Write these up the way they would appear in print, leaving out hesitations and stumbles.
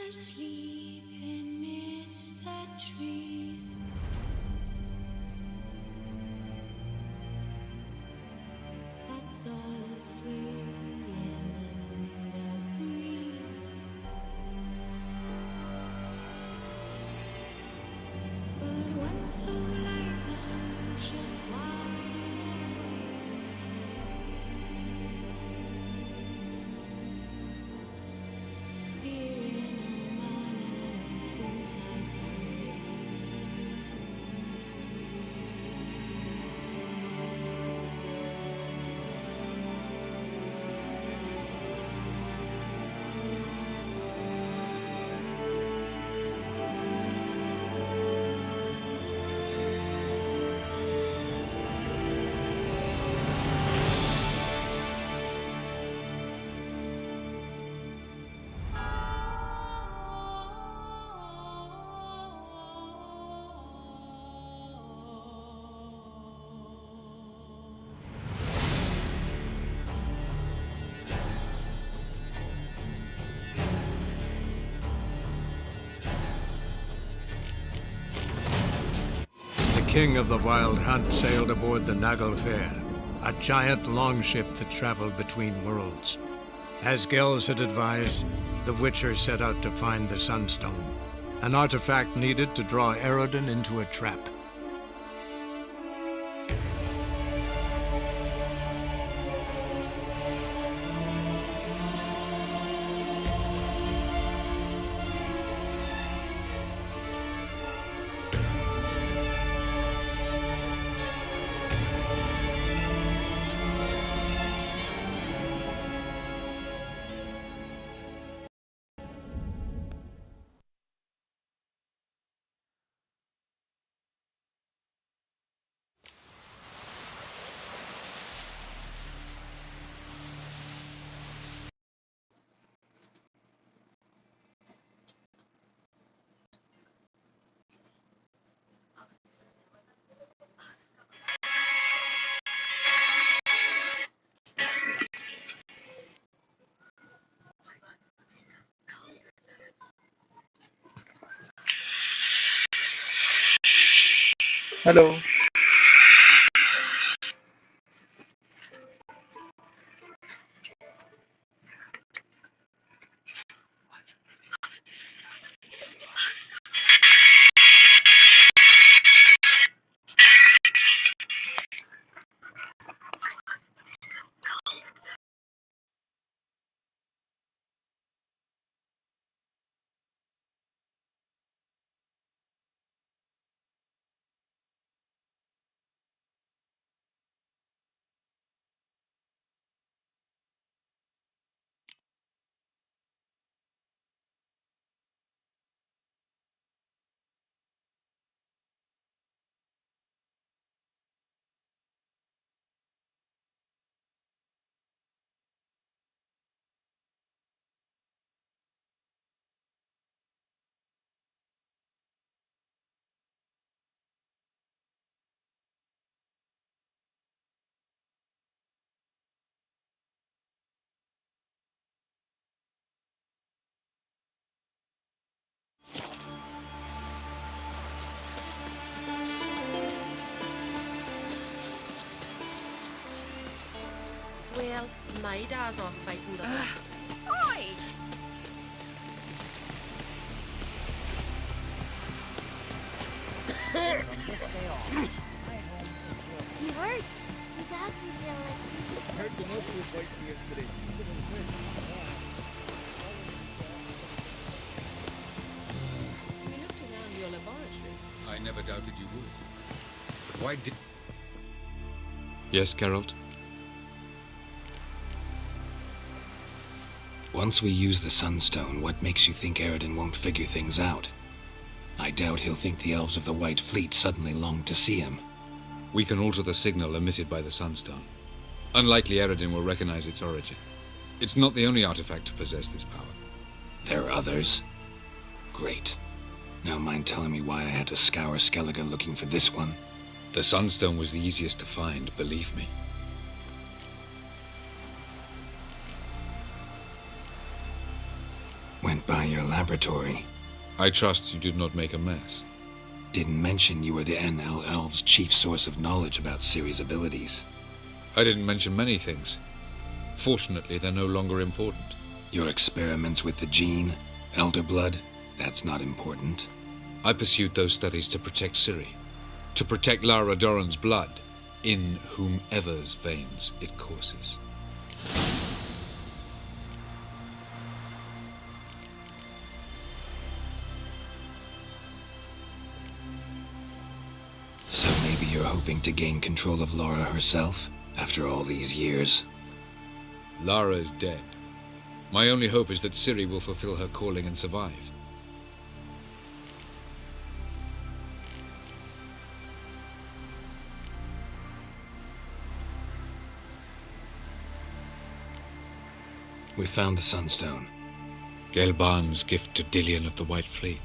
asleep amidst the trees. Bats all swaying in the breeze. But one soul lies anxious wide awake. Fearing no man whose nights are his. The king of the Wild Hunt sailed aboard the Naglfar, a giant longship that traveled between worlds. As Gels had advised, the Witcher set out to find the Sunstone, an artifact needed to draw Radeon into a trap. Hello. Well, my dad's off fighting the... Oi! From this day on, my home is your home. You hurt? Your dad would yell like you just hurt. The nurse was fighting yesterday. We looked around your laboratory. I never doubted you would. But why did... Yes, Geralt? Once we use the Sunstone, what makes you think Radeon won't figure things out? I doubt he'll think the elves of the White Fleet suddenly longed to see him. We can alter the signal emitted by the Sunstone. Unlikely Radeon will recognize its origin. It's not the only artifact to possess this power. There are others? Great. Now mind telling me why I had to scour Skellige looking for this one? The Sunstone was the easiest to find, believe me. Went by your laboratory. I trust you did not make a mess. Didn't mention you were the NL Elves' chief source of knowledge about Ciri's abilities. I didn't mention many things. Fortunately, they're no longer important. Your experiments with the gene, Elder Blood, that's not important. I pursued those studies to protect Ciri. To protect Lara Doran's blood, in whomever's veins it courses. So maybe you're hoping to gain control of Lara herself, after all these years? Lara is dead. My only hope is that Ciri will fulfill her calling and survive. We found the Sunstone. Gelban's gift to Dillion of the White Fleet.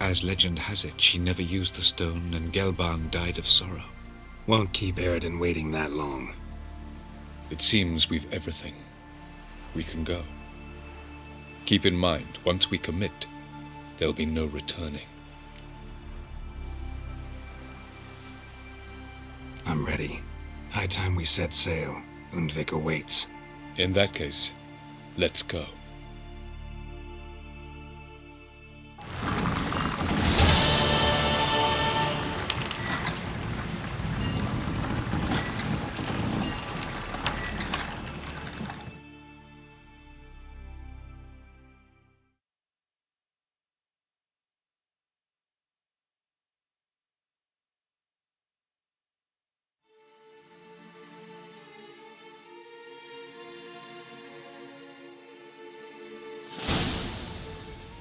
As legend has it, she never used the stone, and Gelban died of sorrow. Won't keep Aridin waiting that long. It seems we've everything. We can go. Keep in mind, once we commit, there'll be no returning. I'm ready. High time we set sail. Undvik awaits. In that case, let's go.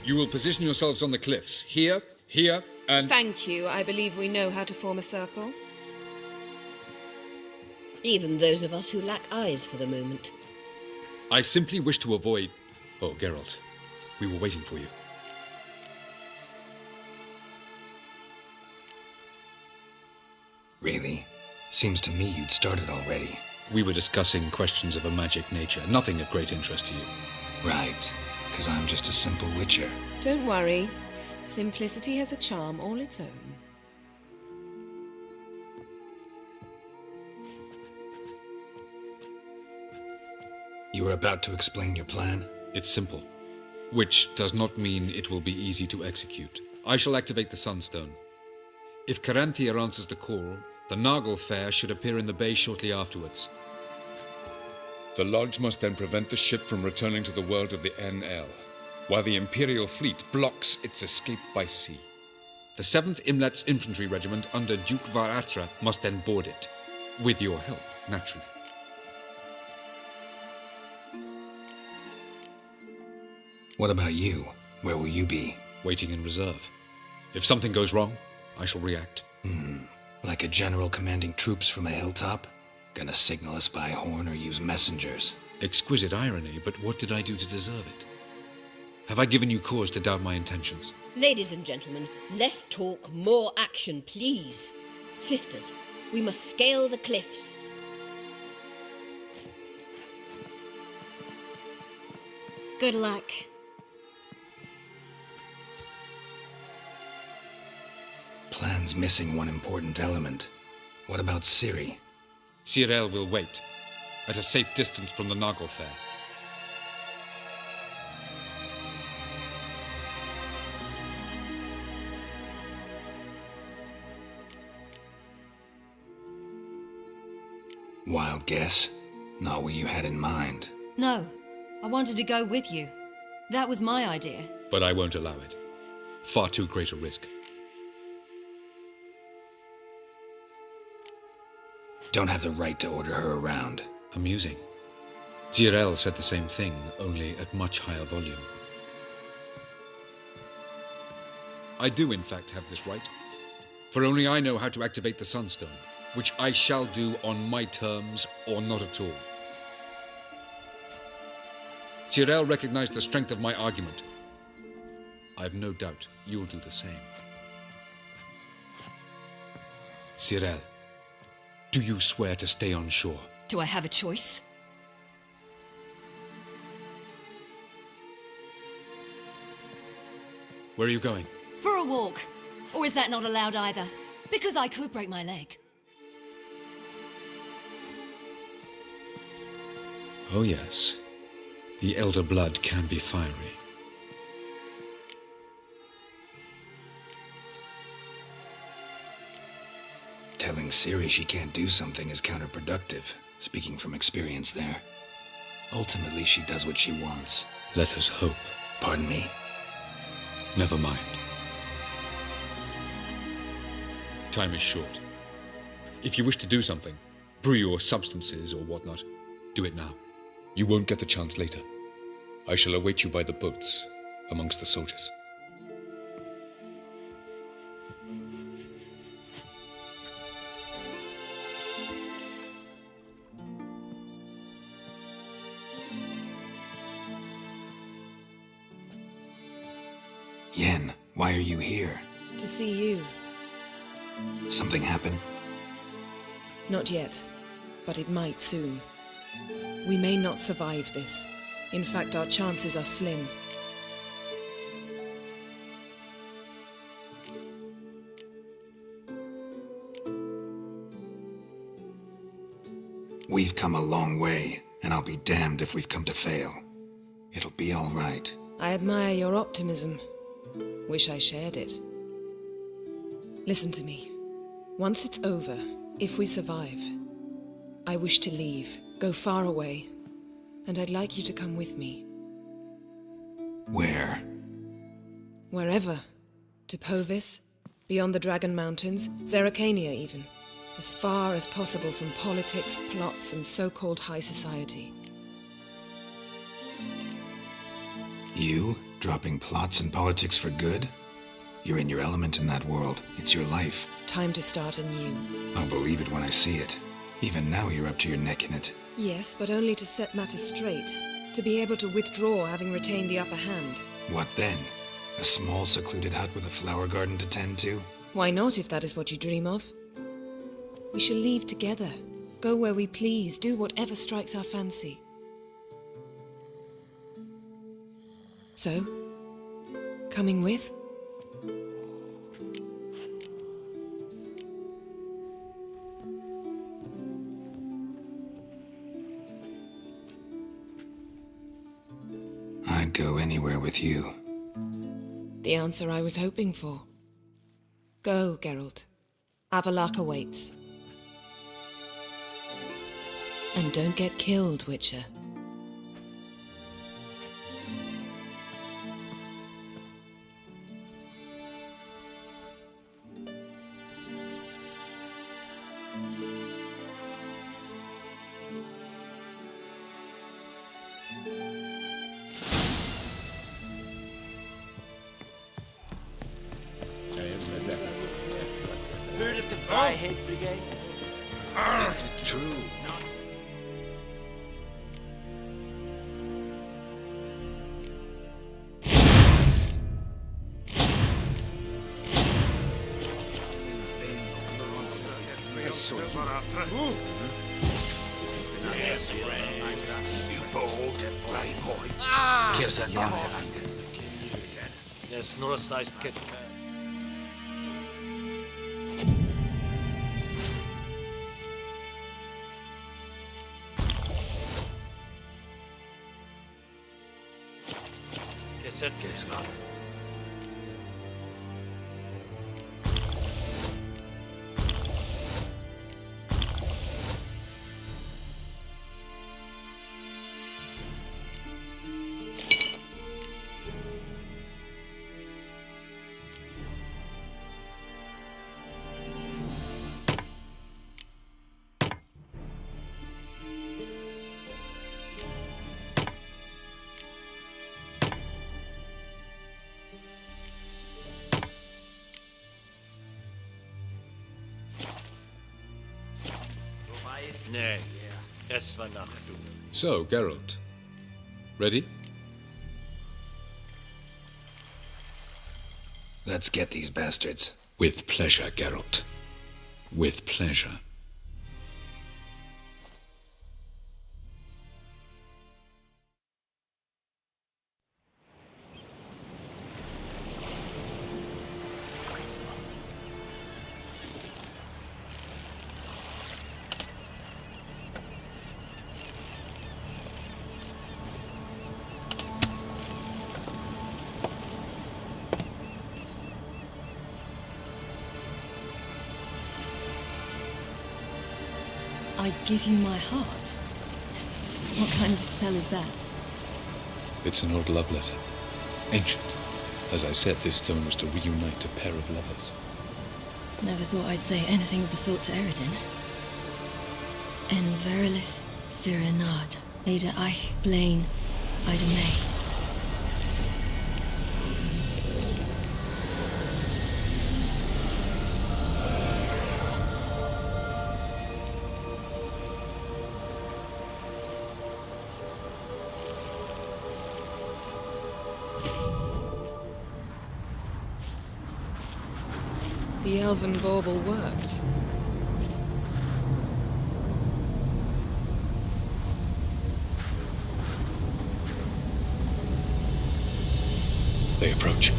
You will position yourselves on the cliffs. Here, here, and... Thank you. I believe we know how to form a circle. Even those of us who lack eyes for the moment. I simply wish to avoid... Oh, Geralt. We were waiting for you. Really? Seems to me you'd started already. We were discussing questions of a magic nature, nothing of great interest to you. Right. Because I'm just a simple witcher. Don't worry. Simplicity has a charm all its own. You were about to explain your plan? It's simple. Which does not mean it will be easy to execute. I shall activate the Sunstone. If Caranthia answers the call, the Nagel Fair should appear in the bay shortly afterwards. The Lodge must then prevent the ship from returning to the world of the NL, while the Imperial fleet blocks its escape by sea. The 7th Imlet's Infantry Regiment under Duke Varatra must then board it. With your help, naturally. What about you? Where will you be? Waiting in reserve. If something goes wrong, I shall react. Like a general commanding troops from a hilltop? Gonna signal us by horn or use messengers? Exquisite irony, but what did I do to deserve it? Have I given you cause to doubt my intentions? Ladies and gentlemen, less talk, more action, please. Sisters, we must scale the cliffs. Good luck. Plan's missing one important element. What about Ciri? Cyril will wait, at a safe distance from the Nagel Fair. Wild guess? Not what you had in mind. No, I wanted to go with you. That was my idea. But I won't allow it. Far too great a risk. Don't have the right to order her around. Amusing. Cyril said the same thing, only at much higher volume. I do, in fact, have this right. For only I know how to activate the Sunstone, which I shall do on my terms or not at all. Cyril recognized the strength of my argument. I have no doubt you'll do the same. Cyril, do you swear to stay on shore? Do I have a choice? Where are you going? For a walk. Or is that not allowed either? Because I could break my leg. Oh yes. The elder blood can be fiery. Telling Ciri she can't do something is counterproductive, speaking from experience there. Ultimately, she does what she wants. Let us hope. Pardon me? Never mind. Time is short. If you wish to do something, brew your substances or whatnot, do it now. You won't get the chance later. I shall await you by the boats, amongst the soldiers. Yen, why are you here? To see you. Something happen? Not yet, but it might soon. We may not survive this. In fact, our chances are slim. We've come a long way, and I'll be damned if we've come to fail. It'll be all right. I admire your optimism. Wish I shared it. Listen to me. Once it's over, if we survive, I wish to leave, go far away, and I'd like you to come with me. Where? Wherever. To Povis, beyond the Dragon Mountains, Zeracania even. As far as possible from politics, plots, and so-called high society. You? Dropping plots and politics for good? You're in your element in that world. It's your life. Time to start anew. I'll believe it when I see it. Even now you're up to your neck in it. Yes, but only to set matters straight. To be able to withdraw having retained the upper hand. What then? A small secluded hut with a flower garden to tend to? Why not, if that is what you dream of? We shall leave together. Go where we please, do whatever strikes our fancy. So, coming with? I'd go anywhere with you. The answer I was hoping for. Go, Geralt. Avalak awaits. And don't get killed, Witcher. Heard of the Fryhead Brigade? Is it true? There's no sized kid. Kes var. Nee, es war Nacht. So, Geralt. Ready? Let's get these bastards. With pleasure, Geralt. With pleasure. I give you my heart? What kind of spell is that? It's an old love letter. Ancient. As I said, this stone was to reunite a pair of lovers. Never thought I'd say anything of the sort to Eredin. En verilith Sirenad, Ada Eich Blaine, Ida May. The elven bauble worked. They approach.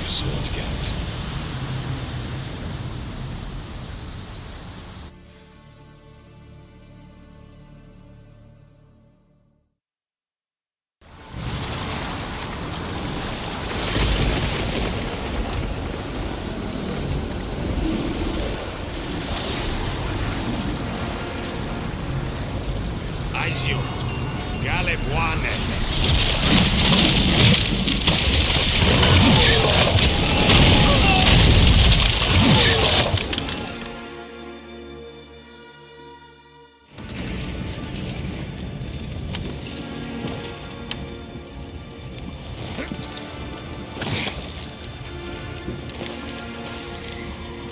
Sword, Geralt. Aizio, Galebuane.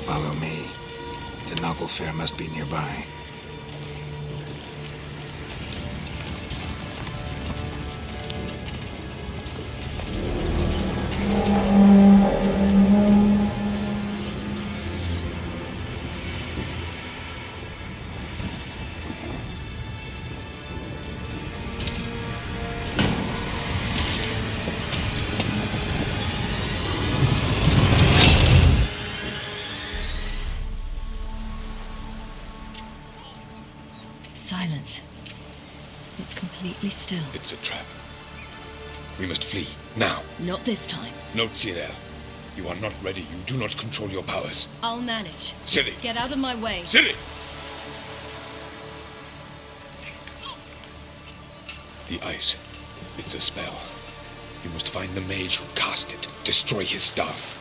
Follow me. The Noggle Fair must be nearby. Silence. It's completely still. It's a trap. We must flee, now. Not this time. Note, Ciri. You are not ready. You do not control your powers. I'll manage. Ciri! Get out of my way. Ciri! The ice. It's a spell. You must find the mage who cast it. Destroy his staff.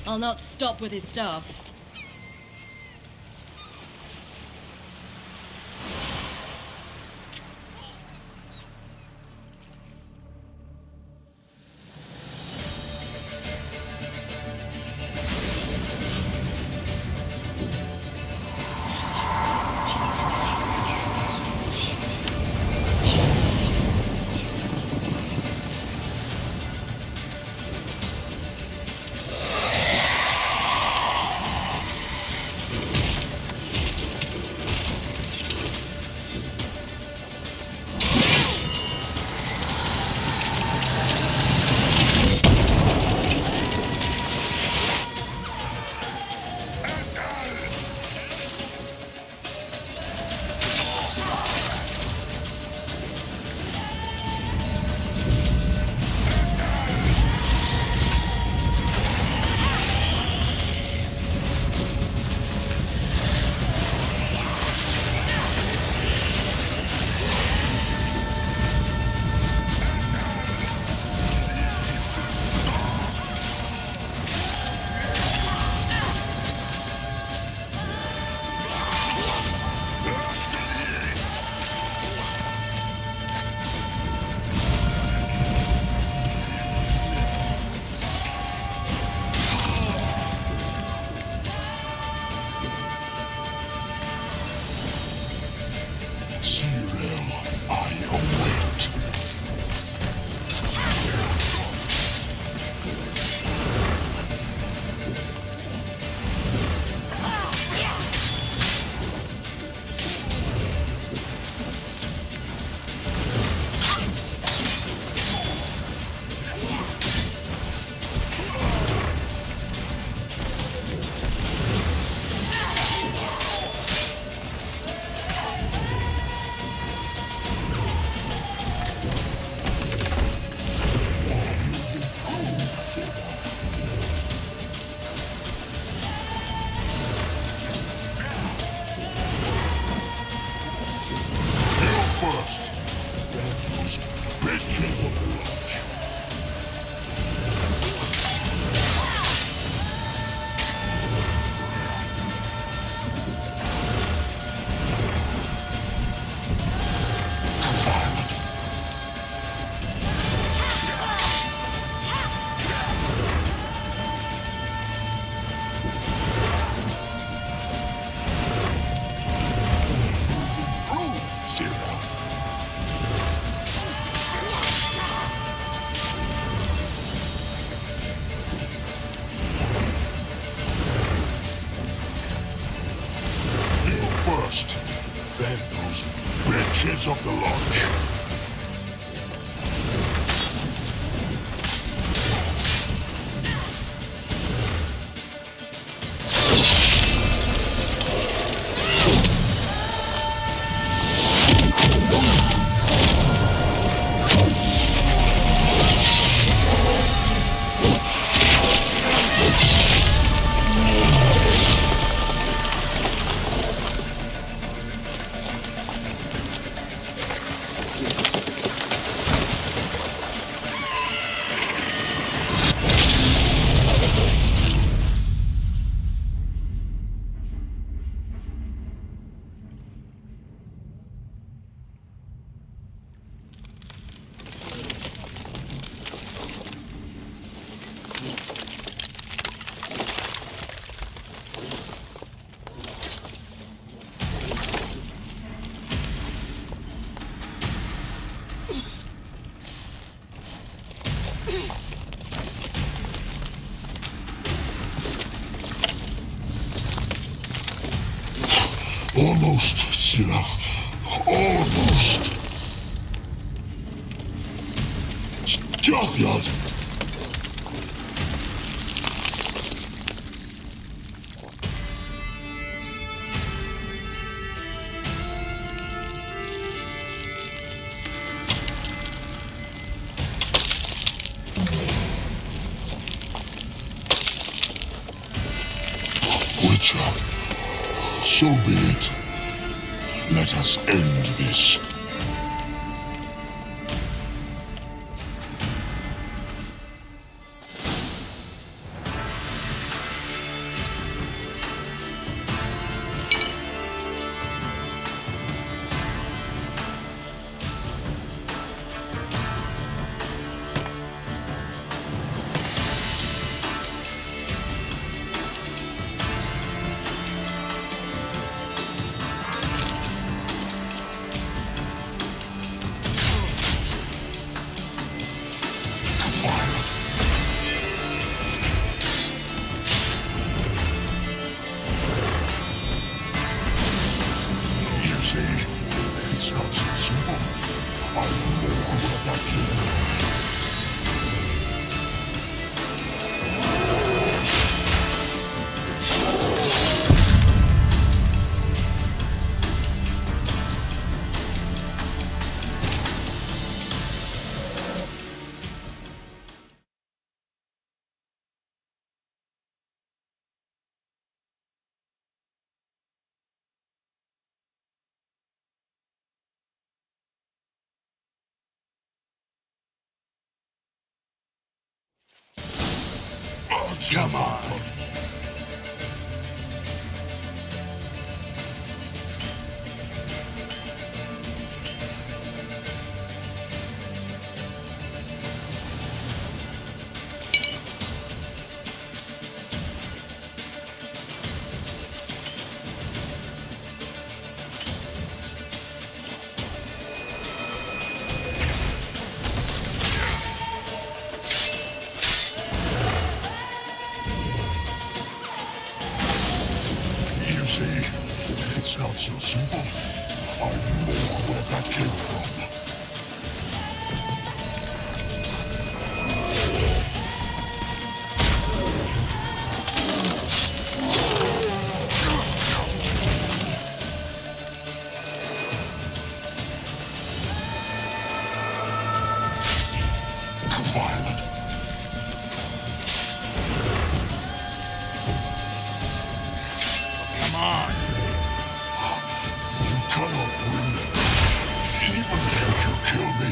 I'll not stop with his staff. Enemies of the Lodge. Almost, Sila. Almost. Stjafjad. Witcher. So be it. Let us end this. Come on. It's not so simple. I know where that came from. Violent. Come on. You cannot win, even should you kill me.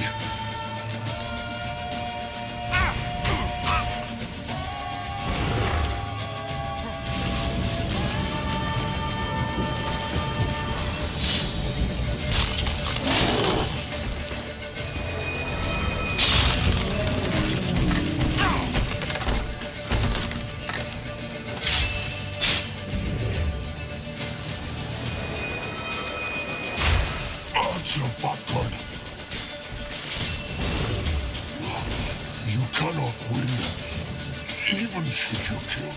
Your popcorn. You cannot win, even should you kill.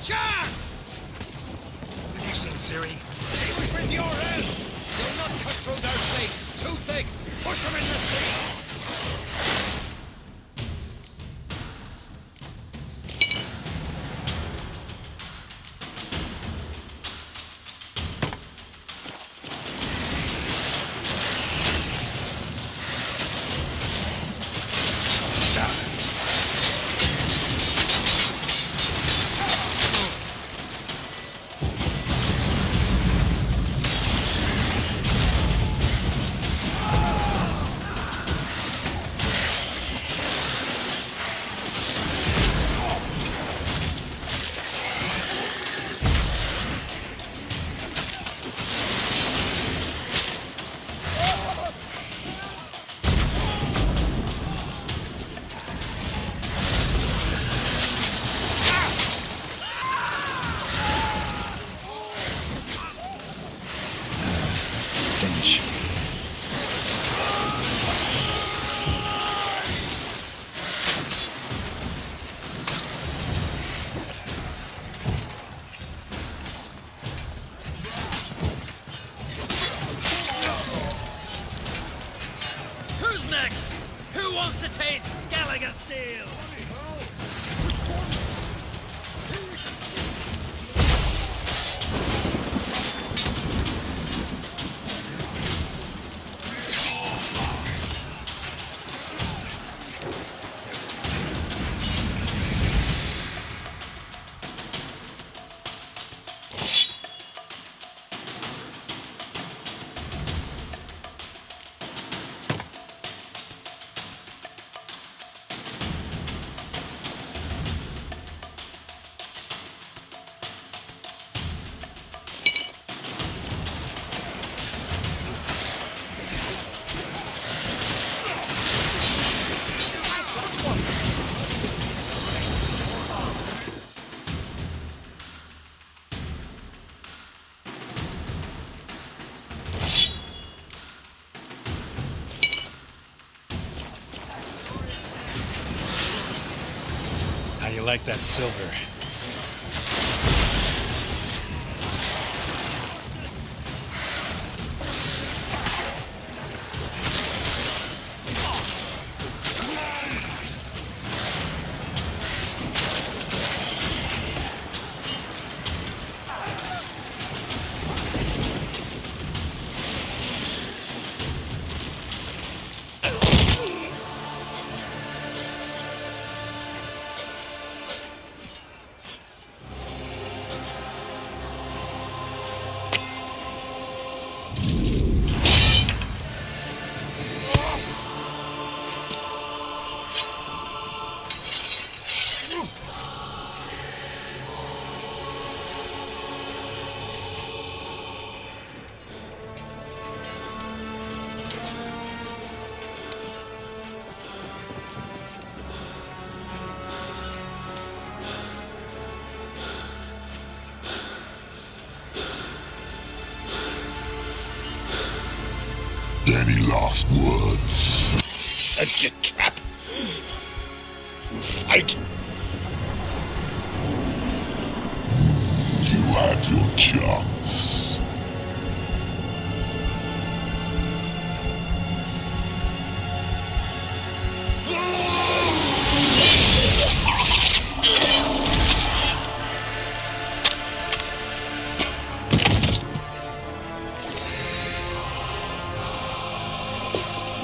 chance! Have you seen Ciri? She was with your help! You'll not cut through their fleet! Too thick! Push them in the sea! How you like that silver? Any last words? Shut your trap. Fight. You had your chance.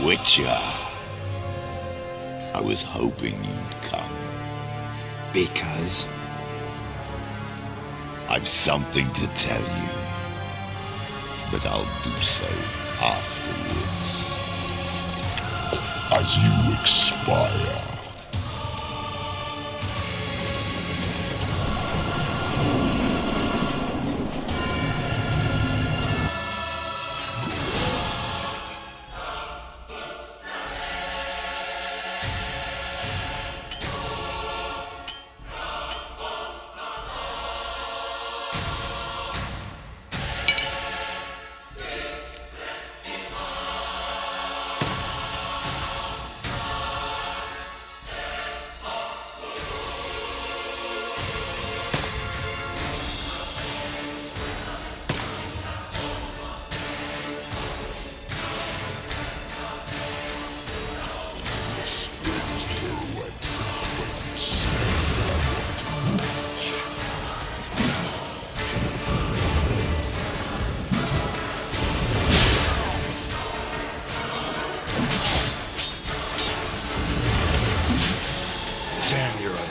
Witcher. I was hoping you'd come. Because? I've something to tell you. But I'll do so afterwards. As you expire.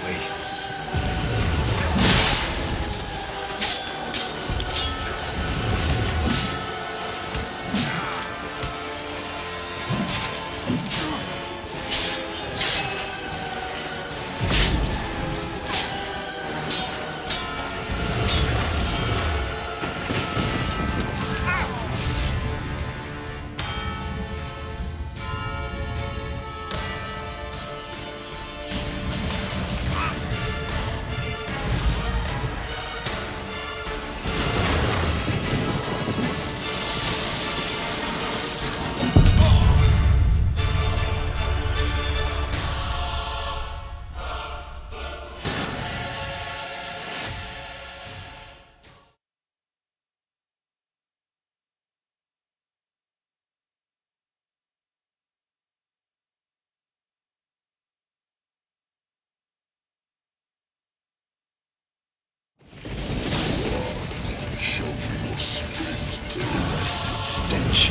quickly. Stench.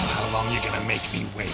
How long you gonna make me wait?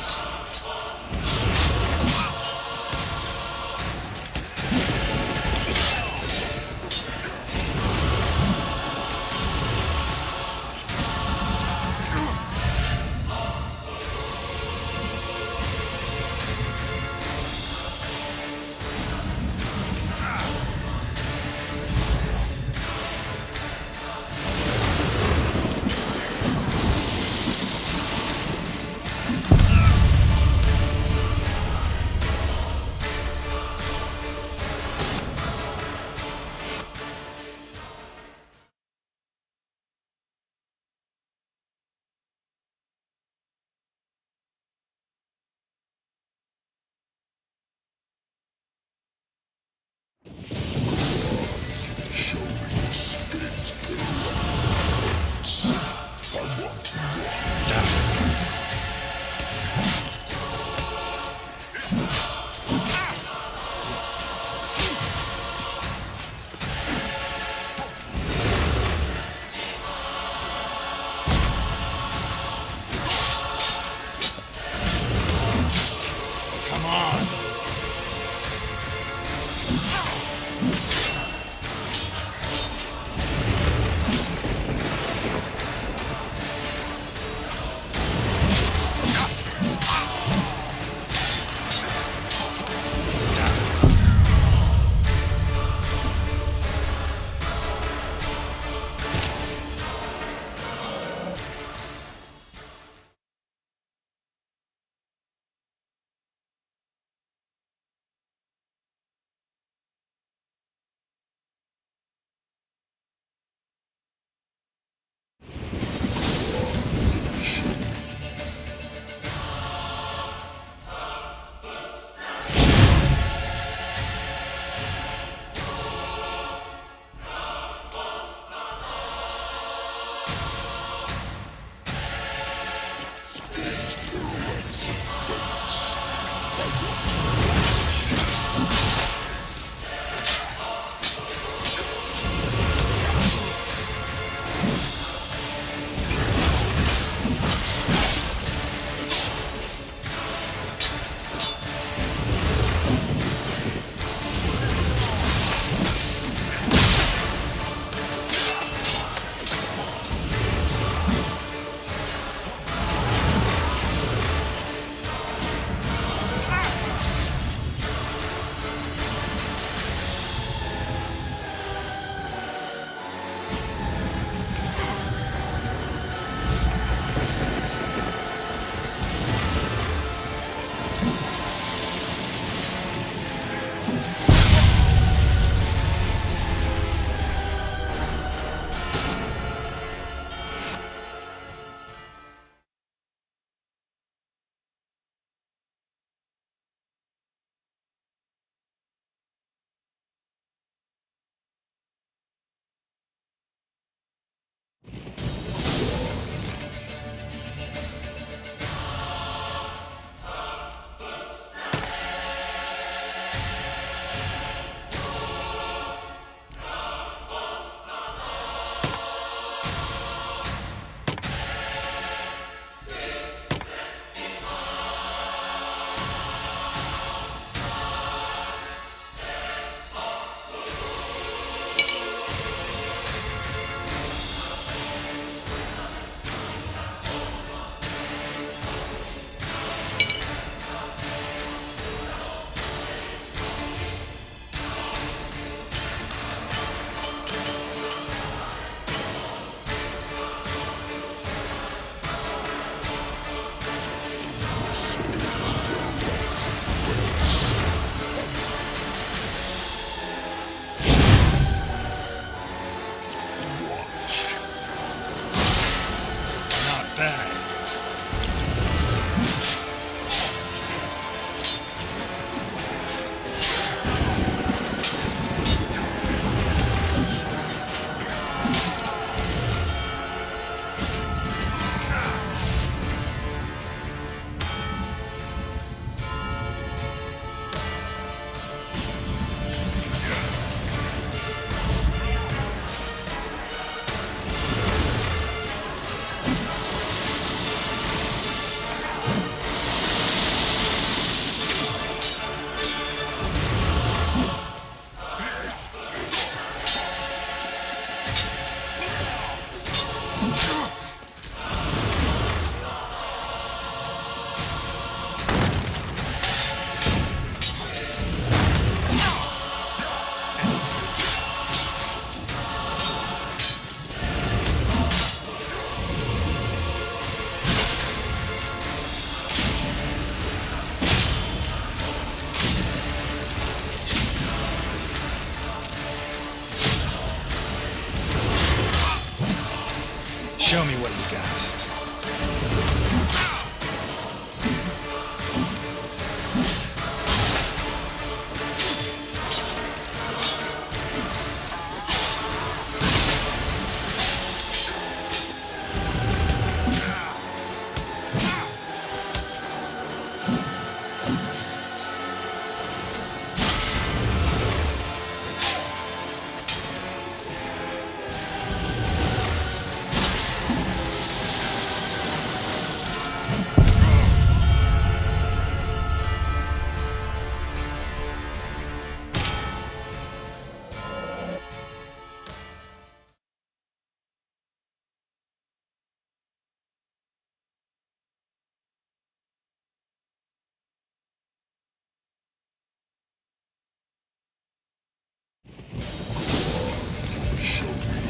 Show me what you got.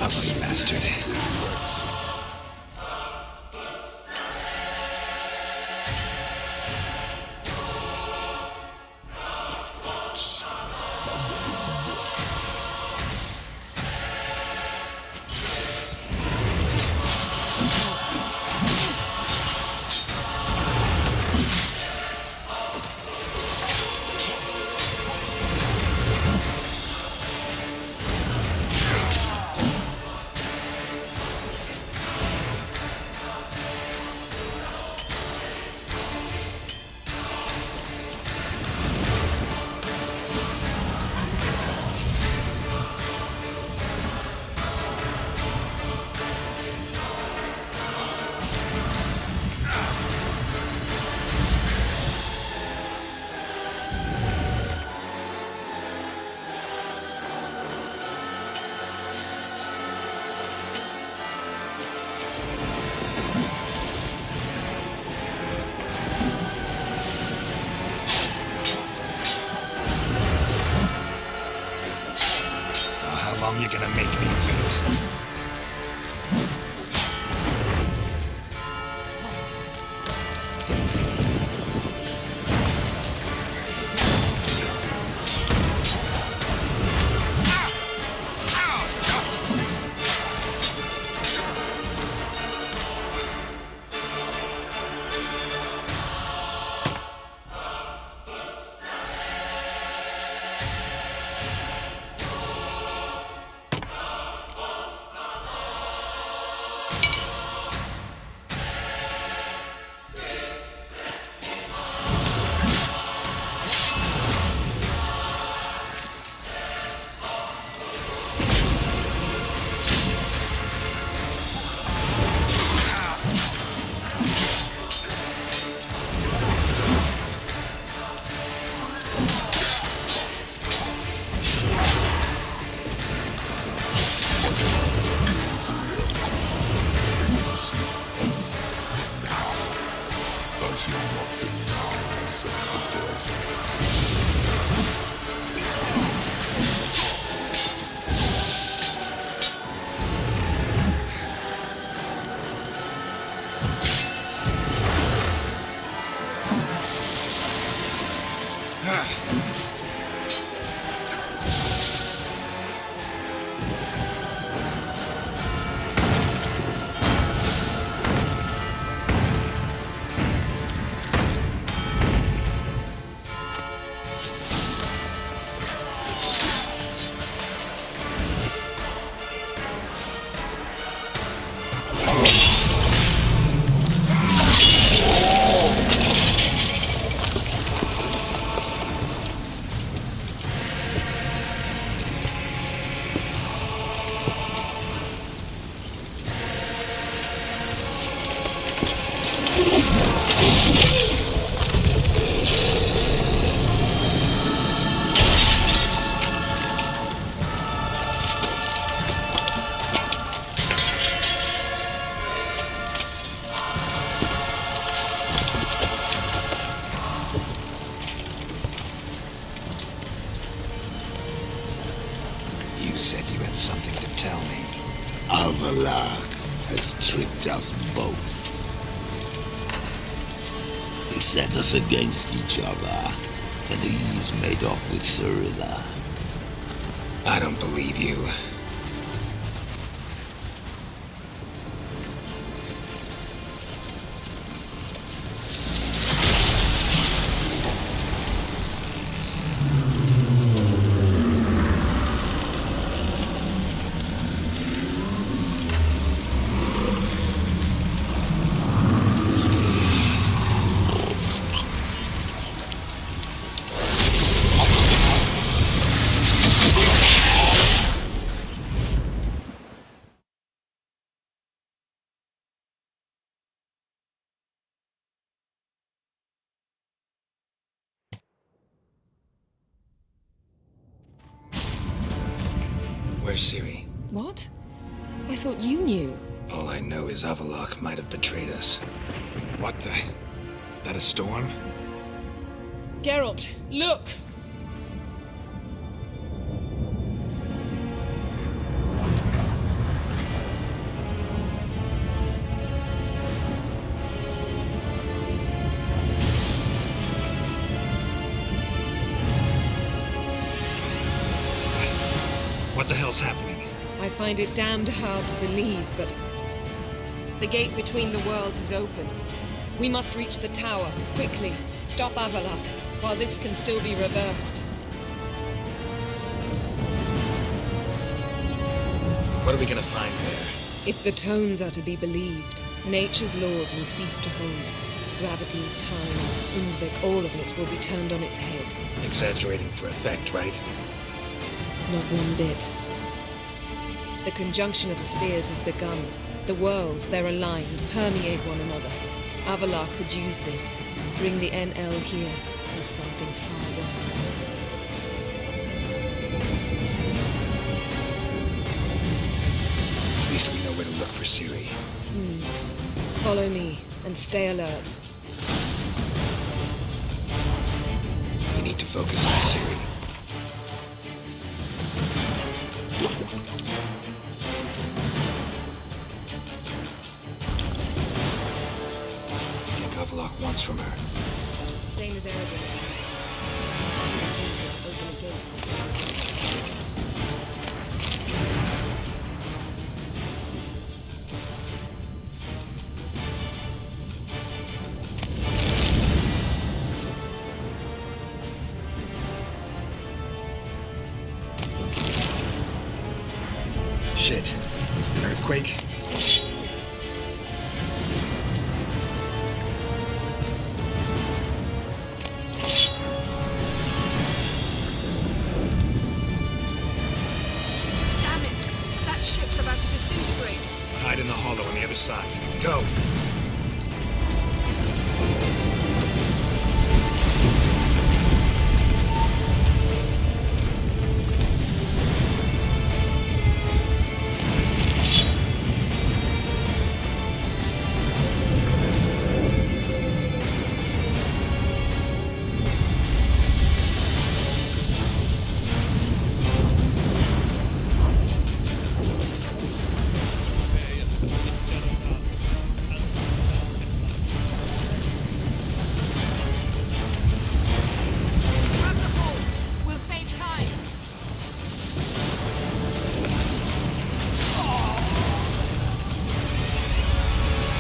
Ugly bastard. You're gonna make me wait. You said you had something to tell me. Avalar has tricked us both. He set us against each other, and he's made off with Ciri. I don't believe you. Where's Ciri? What? I thought you knew. All I know is Avallac'h might have betrayed us. What the? That a storm? Geralt, look! What the hell's happening? I find it damned hard to believe, but the gate between the worlds is open. We must reach the tower, quickly. Stop Avallac'h, while this can still be reversed. What are we gonna find there? If the tomes are to be believed, nature's laws will cease to hold. Gravity, time, Indvik, all of it will be turned on its head. Exaggerating for effect, right? Not one bit. The conjunction of spheres has begun. The worlds, they're aligned, permeate one another. Avallac'h could use this, bring the NL here, or something far worse. At least we know where to look for Ciri. Follow me, and stay alert. We need to focus on Ciri. Avallac'h wants from her. Same as Aragon. Use it to open a gate. Shit. An earthquake? Hide in the hollow on the other side. Go!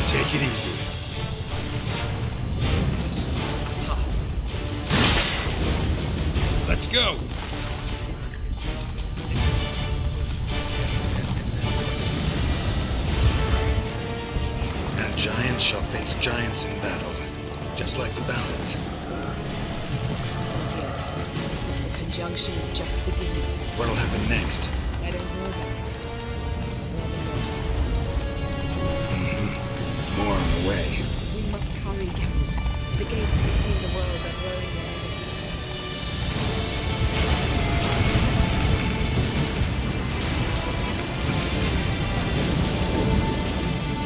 Take it easy. Let's go! And giants shall face giants in battle, just like the balance. Not yet. The conjunction is just beginning. What'll happen next? I don't know that. More on the way. We must hurry, Geralt. The gates between the worlds are growing wider.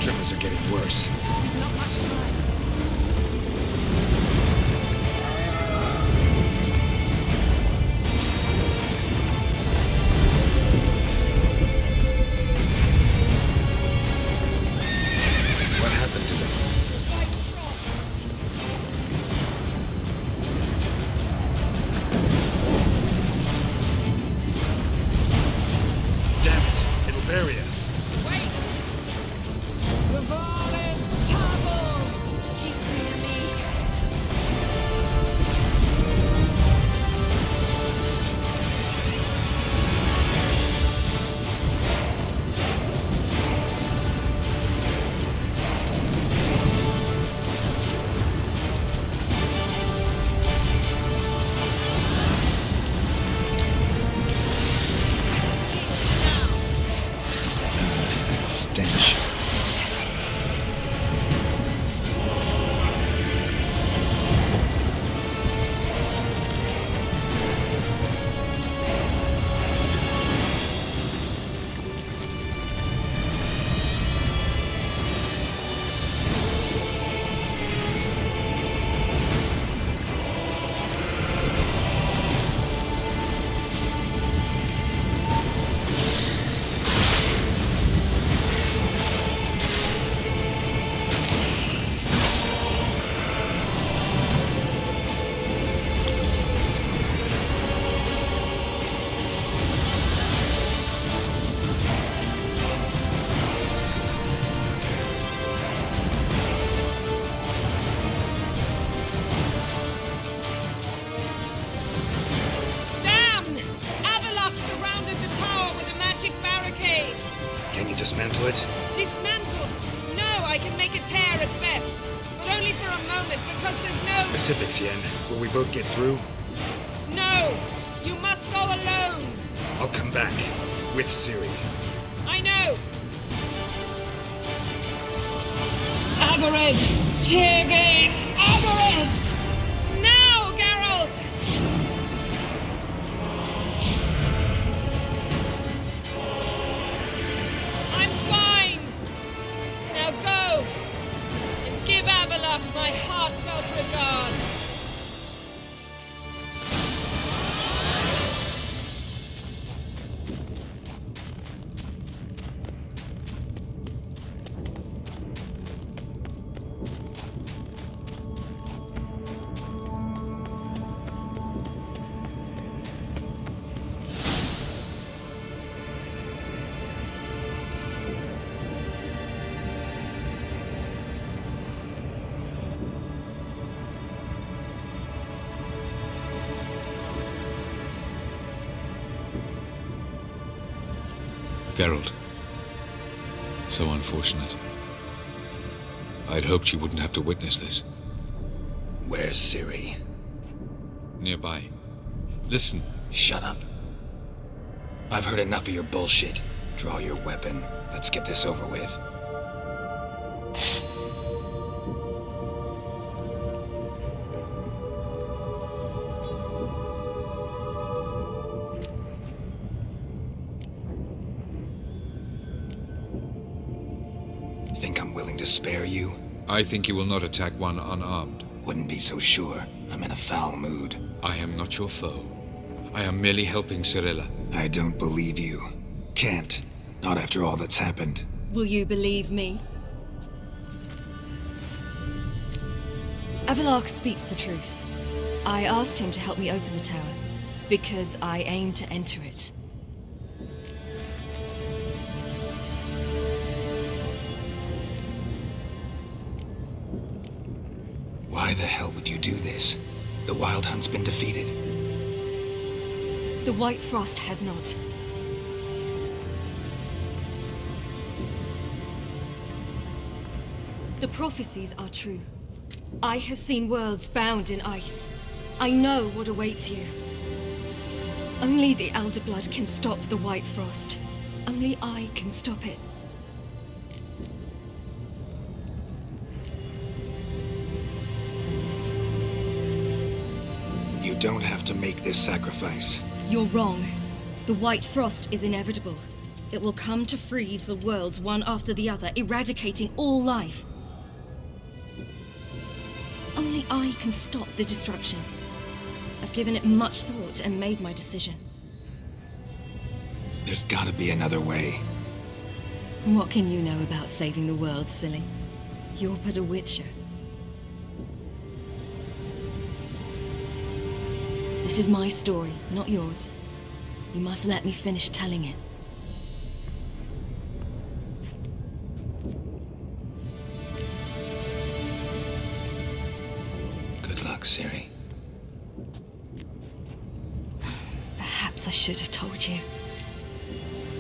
Tremors are getting worse. Not much time. What happened to them? Damn it! It'll bury us. Wait! The Varlin's Cavalry! magic barricade! Can you dismantle it? Dismantle? No, I can make a tear at best. But only for a moment, because there's no... Specifics, Yen. Will we both get through? No! You must go alone! I'll come back. With Ciri. I know! Agared! Tirgain! Agared! Now, Geralt! I'm fine! Now go! And give Avalok my heartfelt regards! Geralt. So unfortunate. I'd hoped you wouldn't have to witness this. Where's Ciri? Nearby. Listen. Shut up. I've heard enough of your bullshit. Draw your weapon. Let's get this over with. Think I'm willing to spare you? I think you will not attack one unarmed. Wouldn't be so sure. I'm in a foul mood. I am not your foe. I am merely helping Cirilla. I don't believe you. Can't. Not after all that's happened. Will you believe me? Avalok speaks the truth. I asked him to help me open the tower, because I aim to enter it. Why the hell would you do this? The Wild Hunt's been defeated. The White Frost has not. The prophecies are true. I have seen worlds bound in ice. I know what awaits you. Only the Elder Blood can stop the White Frost. Only I can stop it. You don't have to make this sacrifice. You're wrong. The White Frost is inevitable. It will come to freeze the worlds one after the other, eradicating all life. Only I can stop the destruction. I've given it much thought and made my decision. There's gotta be another way. What can you know about saving the world, silly? You're but a witcher. This is my story, not yours. You must let me finish telling it. Good luck, Ciri. Perhaps I should have told you.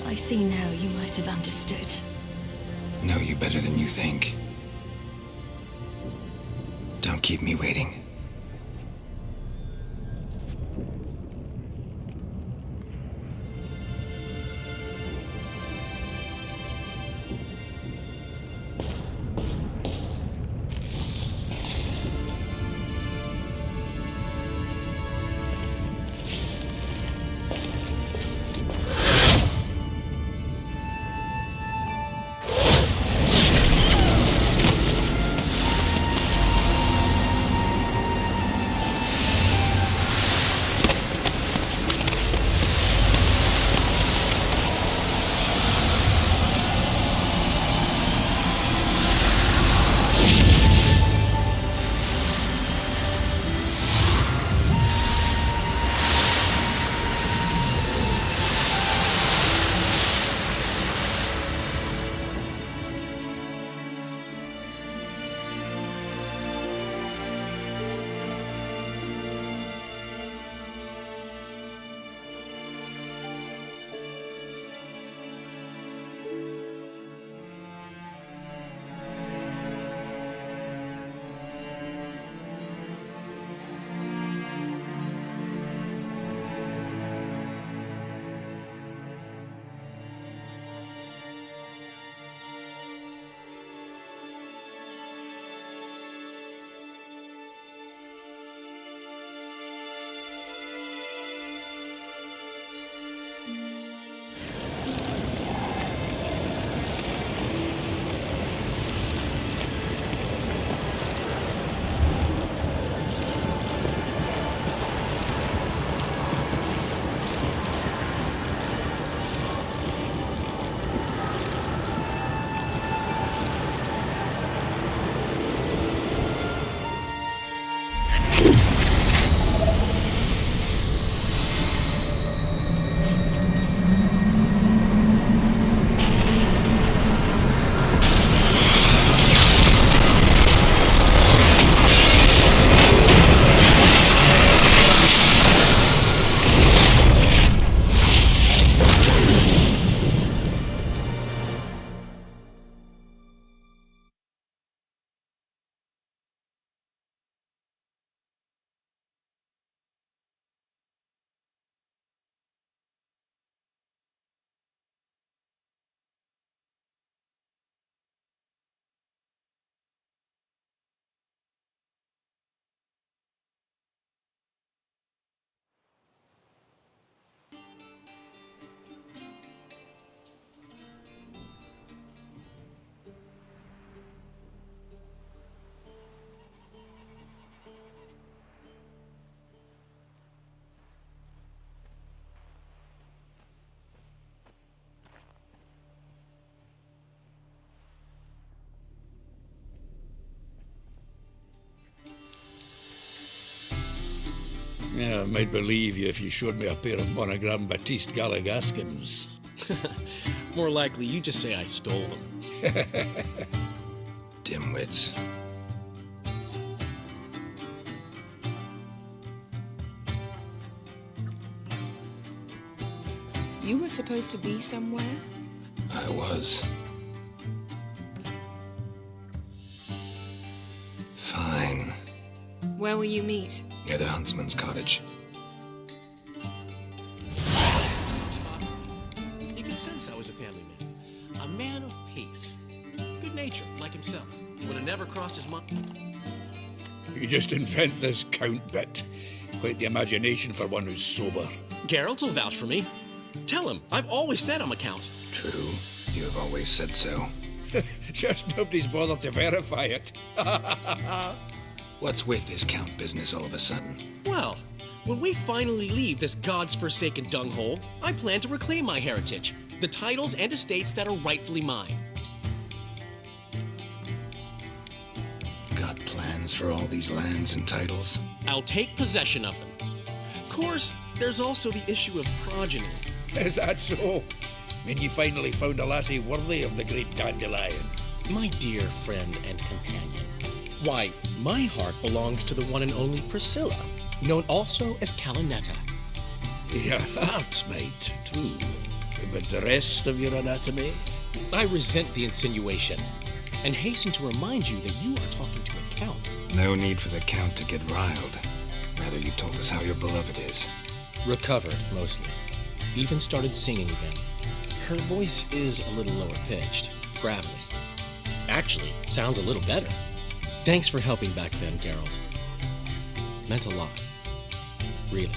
I see now you might have understood. Know you better than you think. Don't keep me waiting. I might believe you if you showed me a pair of monogram Batiste Galligaskins. More likely, you just say I stole them. Dimwits. You were supposed to be somewhere? I was. Fine. Where will you meet? Near the huntsman's cottage. You could sense I was a family man. A man of peace. Good nature, like himself. Would have never crossed his mind. You just invent this count bit. Quite the imagination for one who's sober. Geralt will vouch for me. Tell him, I've always said I'm a count. True. You have always said so. Just nobody's bothered to verify it. What's with this count business all of a sudden? Well, when we finally leave this God's forsaken dunghole, I plan to reclaim my heritage, the titles and estates that are rightfully mine. Got plans for all these lands and titles? I'll take possession of them. Of course, there's also the issue of progeny. Is that so? Mean you finally found a lassie worthy of the great dandelion? My dear friend and companion. Why, my heart belongs to the one and only Priscilla, known also as Calinetta. Your heart, mate, too. But the rest of your anatomy? I resent the insinuation, and hasten to remind you that you are talking to a count. No need for the count to get riled. Rather, you told us how your beloved is. Recovered, mostly. Even started singing again. Her voice is a little lower pitched, gravelly. Actually, sounds a little better. Thanks for helping back then, Geralt. Meant a lot. Really.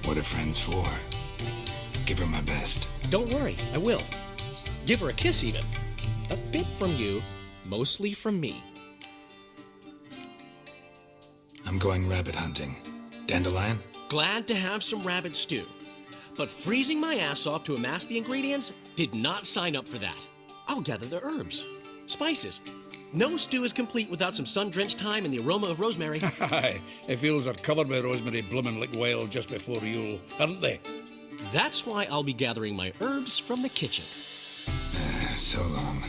What are friends for? Give her my best. Don't worry, I will. Give her a kiss, even. A bit from you, mostly from me. I'm going rabbit hunting. Dandelion? Glad to have some rabbit stew. But freezing my ass off to amass the ingredients did not sign up for that. I'll gather the herbs, spices. No stew is complete without some sun-drenched thyme and the aroma of rosemary. Aye, the fields are covered with rosemary blooming like wild just before Yule, aren't they? That's why I'll be gathering my herbs from the kitchen. So long.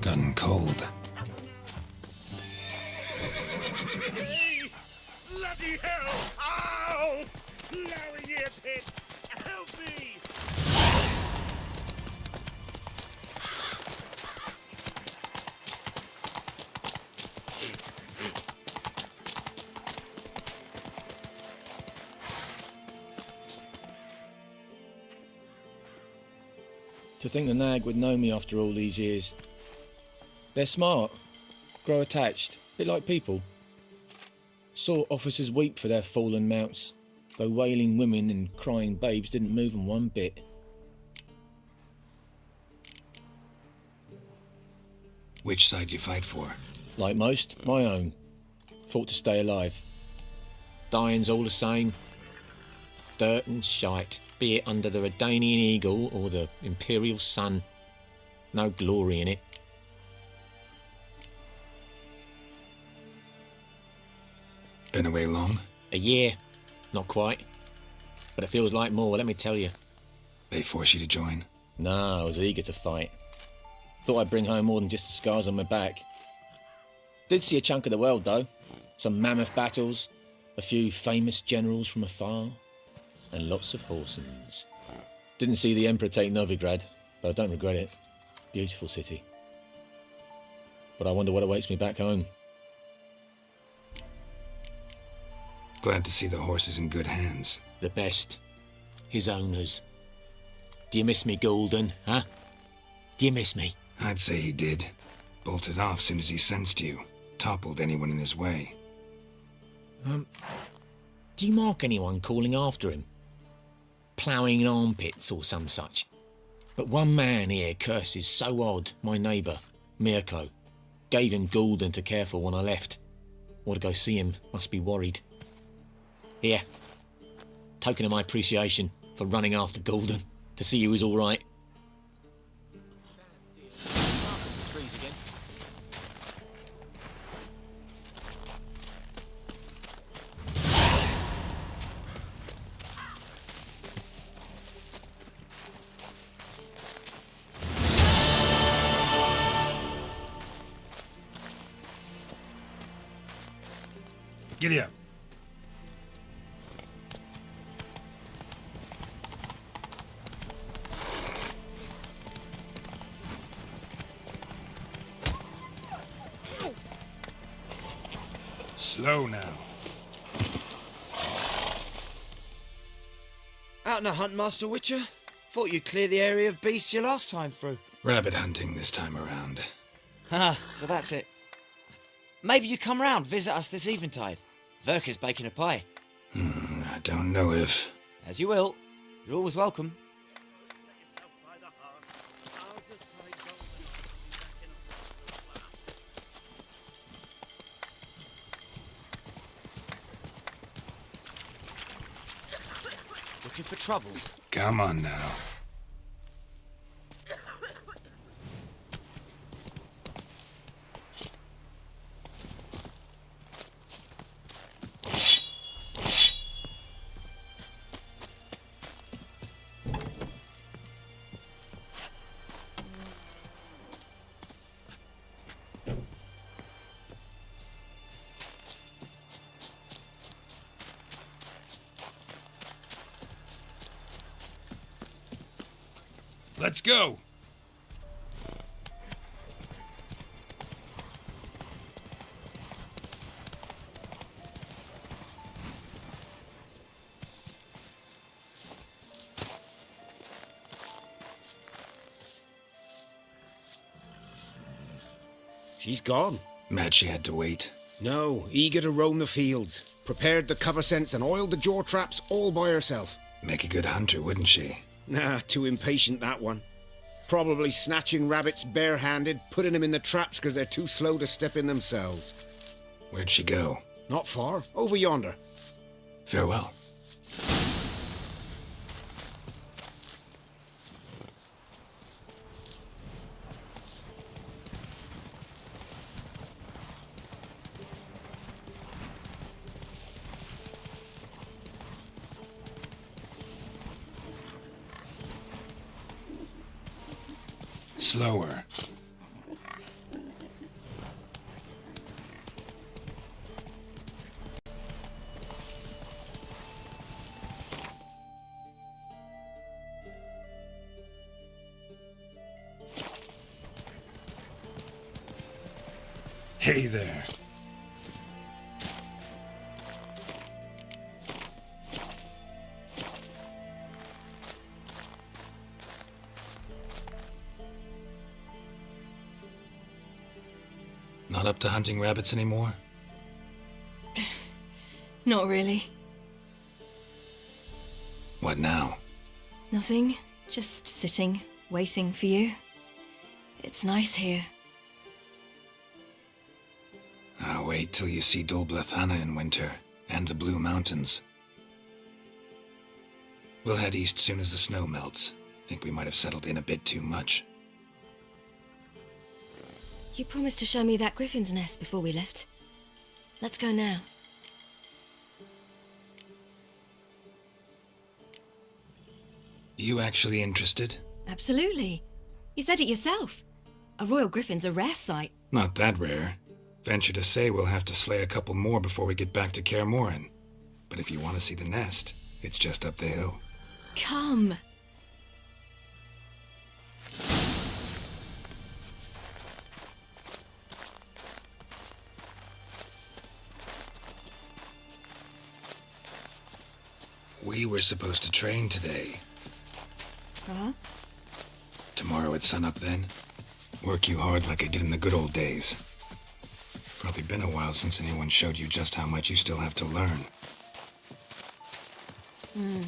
Gotten cold. Hey! Bloody hell! Ow! Blowing ear pits! Help me! To think the nag would know me after all these years. They're smart, grow attached, a bit like people. Saw officers weep for their fallen mounts, though wailing women and crying babes didn't move them one bit. Which side you fight for? Like most, my own. Fought to stay alive. Dying's all the same. Dirt and shite, be it under the Radeon eagle or the imperial sun. No glory in it. Been away long? A year. Not quite. But it feels like more, let me tell you. They force you to join? No, I was eager to fight. Thought I'd bring home more than just the scars on my back. Did see a chunk of the world, though. Some mammoth battles, a few famous generals from afar, and lots of horsemen's. Didn't see the Emperor take Novigrad, but I don't regret it. Beautiful city. But I wonder what awaits me back home. Glad to see the horses in good hands. The best. His owners. Do you miss me, Golden, huh? Do you miss me? I'd say he did. Bolted off soon as he sensed you. Toppled anyone in his way. Do you mark anyone calling after him? Ploughing in armpits or some such? But one man here curses so odd, my neighbour. Mirko. Gave him Gulden to care for when I left. Ought to go see him, must be worried. Here. Token of my appreciation for running after Gulden, to see he was alright. Trees again. Giddy up. Slow now. Out on a hunt, Master Witcher? Thought you'd clear the area of beasts your last time through. Rabbit hunting this time around. Ah, so that's it. Maybe you come round, visit us this eventide. Verka's baking a pie. I don't know if... As you will. You're always welcome. Looking for trouble? Come on now. Let's go. She's gone. Mad she had to wait. No, eager to roam the fields. Prepared the cover scents and oiled the jaw traps all by herself. Make a good hunter, wouldn't she? Nah, too impatient, that one. Probably snatching rabbits barehanded, putting them in the traps because they're too slow to step in themselves. Where'd she go? Not far. Over yonder. Farewell. Slower. Hey there. Not up to hunting rabbits anymore? Not really. What now? Nothing. Just sitting, waiting for you. It's nice here. I'll wait till you see Dol Blathanna in winter, and the Blue Mountains. We'll head east soon as the snow melts. Think we might have settled in a bit too much. You promised to show me that griffin's nest before we left. Let's go now. You actually interested? Absolutely. You said it yourself. A royal griffin's a rare sight. Not that rare. Venture to say we'll have to slay a couple more before we get back to Kaer Morhen. But if you want to see the nest, it's just up the hill. Come. We were supposed to train today. Uh-huh. Tomorrow at sunup then. Work you hard like I did in the good old days. Probably been a while since anyone showed you just how much you still have to learn. Hmm.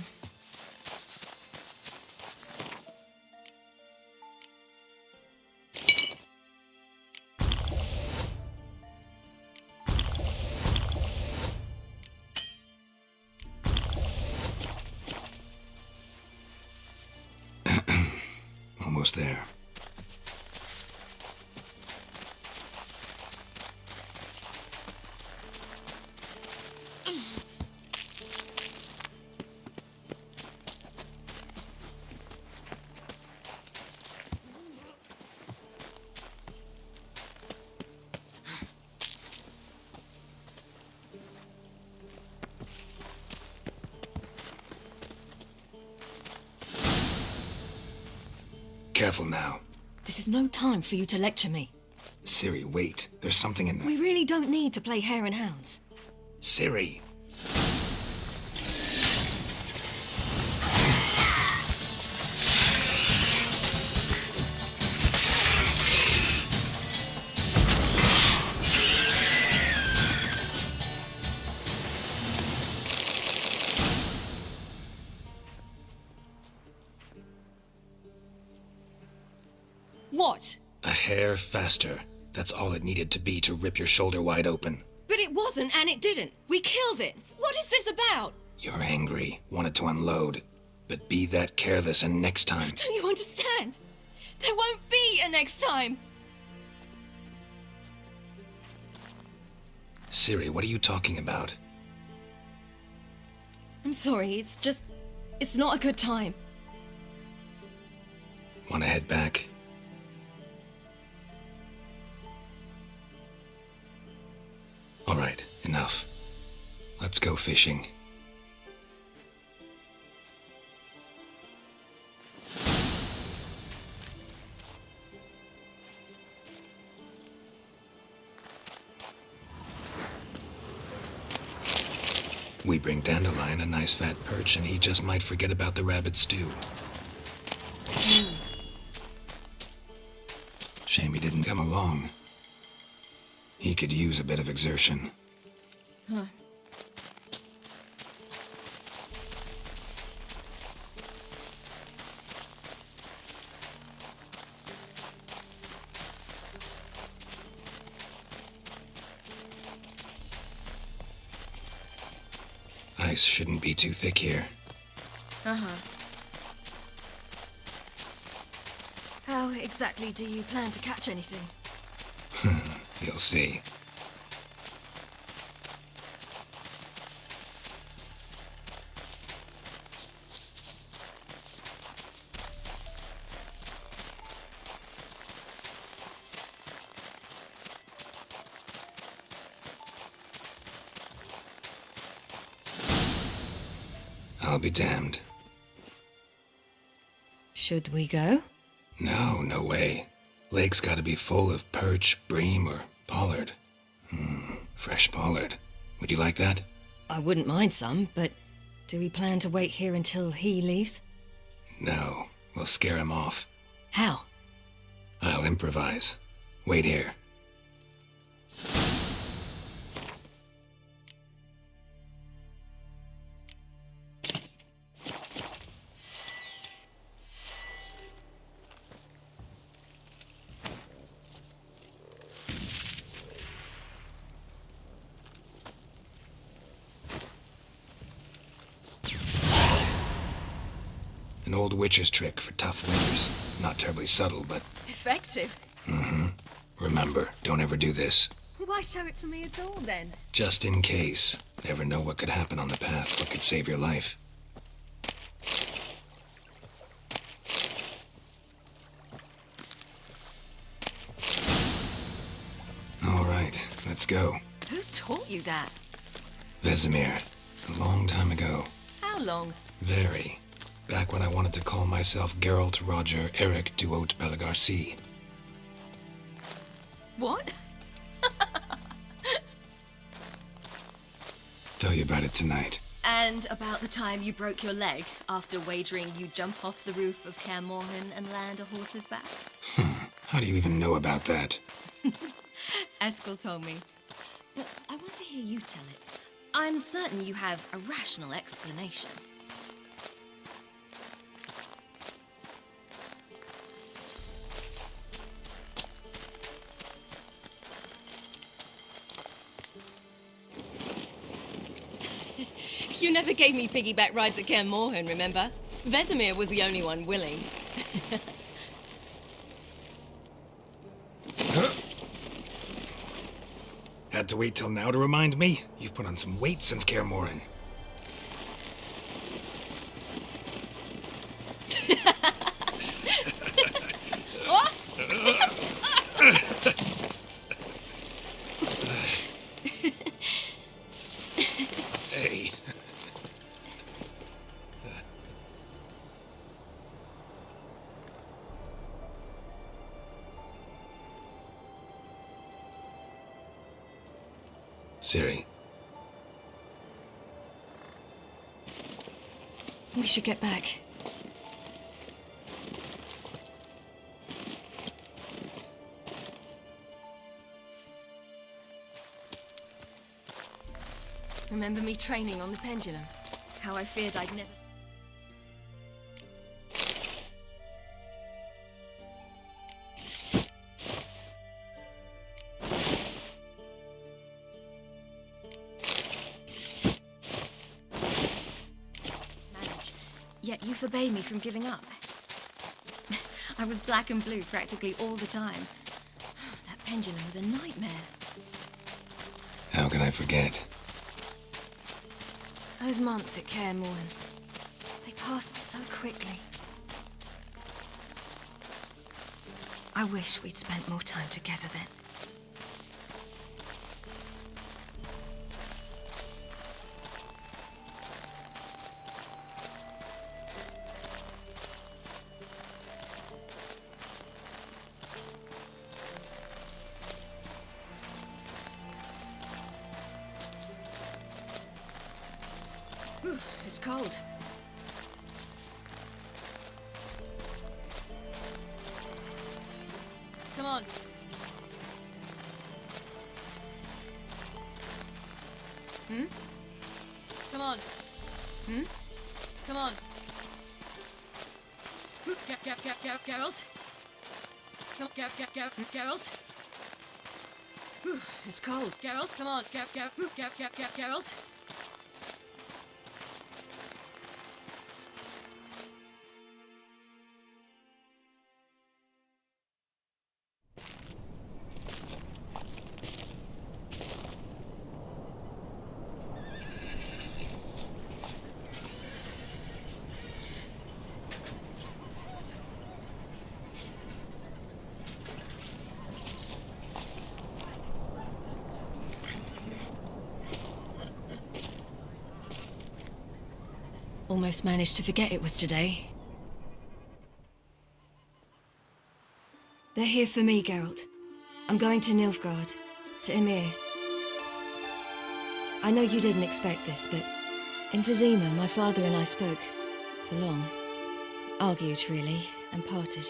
almost there. Careful now. This is no time for you to lecture me. Ciri, wait. There's something in there. We really don't need to play hare and hounds. Ciri. What? A hair faster. That's all it needed to be to rip your shoulder wide open. But it wasn't, and it didn't. We killed it. What is this about? You're angry, wanted to unload. But be that careless and next time. Don't you understand? There won't be a next time. Ciri, what are you talking about? I'm sorry, it's not a good time. Want to head back? All right, enough. Let's go fishing. We bring Dandelion a nice fat perch, and he just might forget about the rabbit stew. Shame he didn't come along. He could use a bit of exertion. Huh. Ice shouldn't be too thick here. Uh-huh. How exactly do you plan to catch anything? You'll see. I'll be damned. Should we go? No way. Lake's gotta be full of perch, bream, or pollard. Fresh pollard. Would you like that? I wouldn't mind some, but do we plan to wait here until he leaves? No, we'll scare him off. How? I'll improvise. Wait here. An old witcher's trick for tough winters. Not terribly subtle, but... Effective. Remember, don't ever do this. Why show it to me at all, then? Just in case. Never know what could happen on the path, what could save your life. All right, let's go. Who taught you that? Vesemir. A long time ago. How long? Very. Back when I wanted to call myself Geralt, Roger, Eric, Duot, Belagarcy. What? Tell you about it tonight. And about the time you broke your leg after wagering you'd jump off the roof of Kaer Morhen and land a horse's back? How do you even know about that? Skill told me. But I want to hear you tell it. I'm certain you have a rational explanation. You never gave me piggyback rides at Kaer Morhen, remember? Vesemir was the only one willing. to wait till now to remind me? You've put on some weight since Kaer Morhen. Hey. Ciri. We should get back. Remember me training on the pendulum? How I feared I'd never... manage. Yet you forbade me from giving up. I was black and blue practically all the time. That pendulum was a nightmare. How can I forget? Those months at Kaer Morhen, they passed so quickly. I wish we'd spent more time together then. It's cold. Come on. Hmm? Come on. Hmm? Come on. Geralt? Geralt? It's cold. Geralt, come on. Geralt? Almost managed to forget it was today. They're here for me, Geralt. I'm going to Nilfgaard, to Ymir. I know you didn't expect this, but in Vizima, my father and I spoke for long. Argued, really, and parted.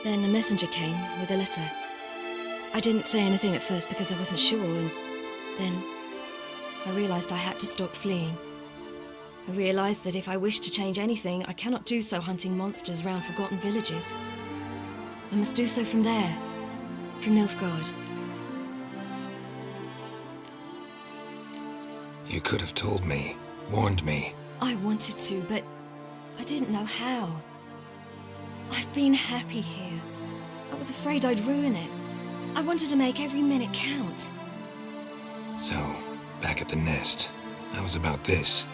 Then a messenger came with a letter. I didn't say anything at first because I wasn't sure, and then I realized I had to stop fleeing. I realized that if I wish to change anything, I cannot do so hunting monsters round forgotten villages. I must do so from there, from Nilfgaard. You could have told me, warned me. I wanted to, but I didn't know how. I've been happy here. I was afraid I'd ruin it. I wanted to make every minute count. So, back at the nest, I was about this.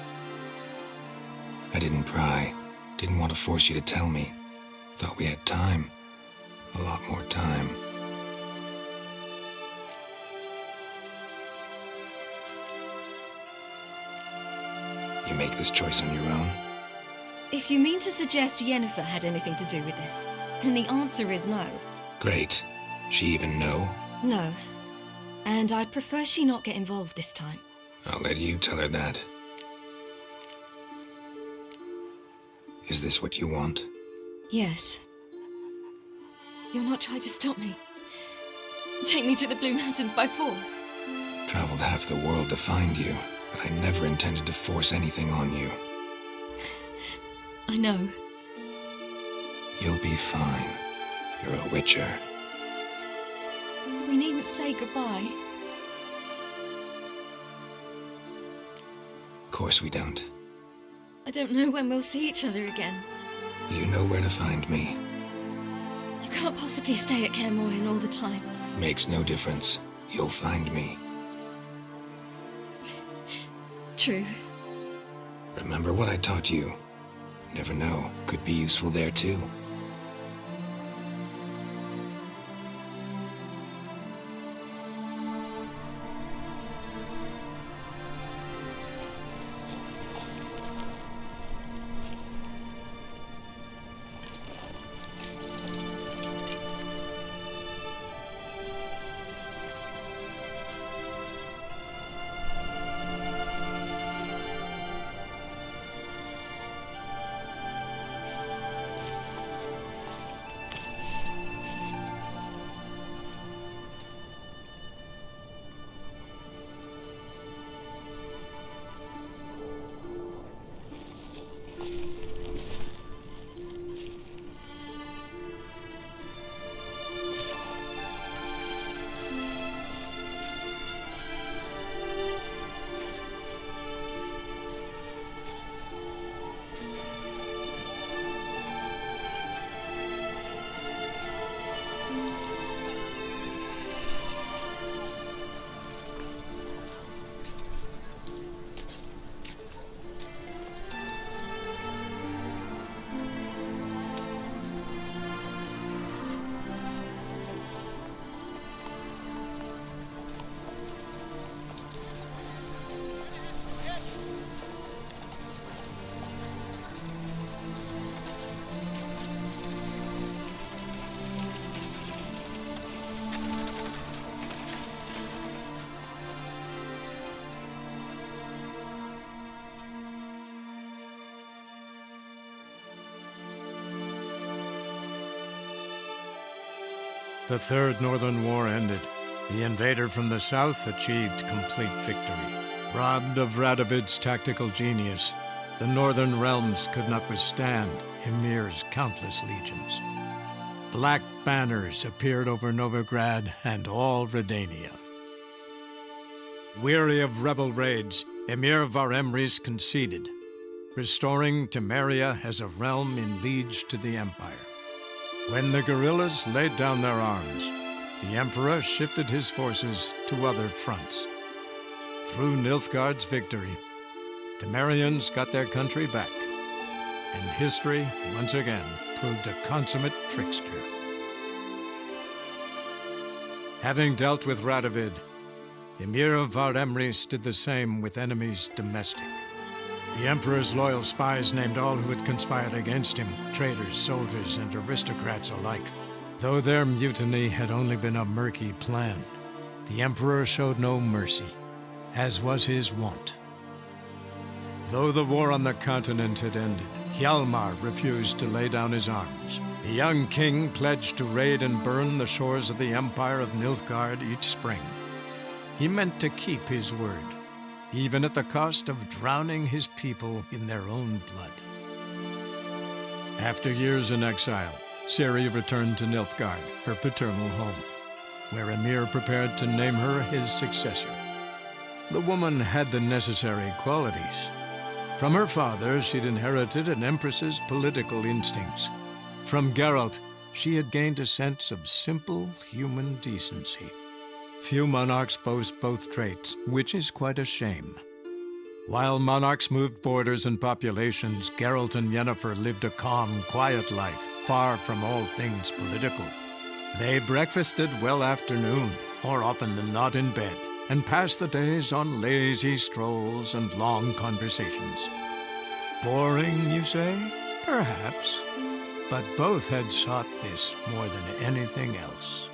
I didn't pry, didn't want to force you to tell me. Thought we had time. A lot more time. You make this choice on your own? If you mean to suggest Yennefer had anything to do with this, then the answer is no. Great. She even know? No. And I'd prefer she not get involved this time. I'll let you tell her that. Is this what you want? Yes. You'll not try to stop me. Take me to the Blue Mountains by force. Traveled half the world to find you, but I never intended to force anything on you. I know. You'll be fine. You're a Witcher. We needn't say goodbye. Of course we don't. I don't know when we'll see each other again. You know where to find me. You can't possibly stay at Kaer Morhen all the time. Makes no difference. you'll find me. True. Remember what I taught you. Never know, could be useful there too. The Third Northern War ended. The invader from the south achieved complete victory. Robbed of Radovid's tactical genius, the northern realms could not withstand Ymir's countless legions. Black banners appeared over Novigrad and all Redania. Weary of rebel raids, Ymir var Emreis conceded, restoring Temeria as a realm in liege to the Empire. When the guerrillas laid down their arms, the Emperor shifted his forces to other fronts. Through Nilfgaard's victory, Temerians got their country back, and history, once again, proved a consummate trickster. Having dealt with Radovid, Ymir var Emreis did the same with enemies domestic. The Emperor's loyal spies named all who had conspired against him, traitors, soldiers, and aristocrats alike. Though their mutiny had only been a murky plan, the Emperor showed no mercy, as was his wont. Though the war on the continent had ended, Hjalmar refused to lay down his arms. The young king pledged to raid and burn the shores of the Empire of Nilfgaard each spring. He meant to keep his word, even at the cost of drowning his people in their own blood. After years in exile, Ciri returned to Nilfgaard, her paternal home, where Ymir prepared to name her his successor. The woman had the necessary qualities. From her father, she'd inherited an empress's political instincts. From Geralt, she had gained a sense of simple human decency. Few monarchs boast both traits, which is quite a shame. While monarchs moved borders and populations, Geralt and Yennefer lived a calm, quiet life, far from all things political. They breakfasted well after noon, more often than not in bed, and passed the days on lazy strolls and long conversations. Boring, you say? Perhaps. But both had sought this more than anything else.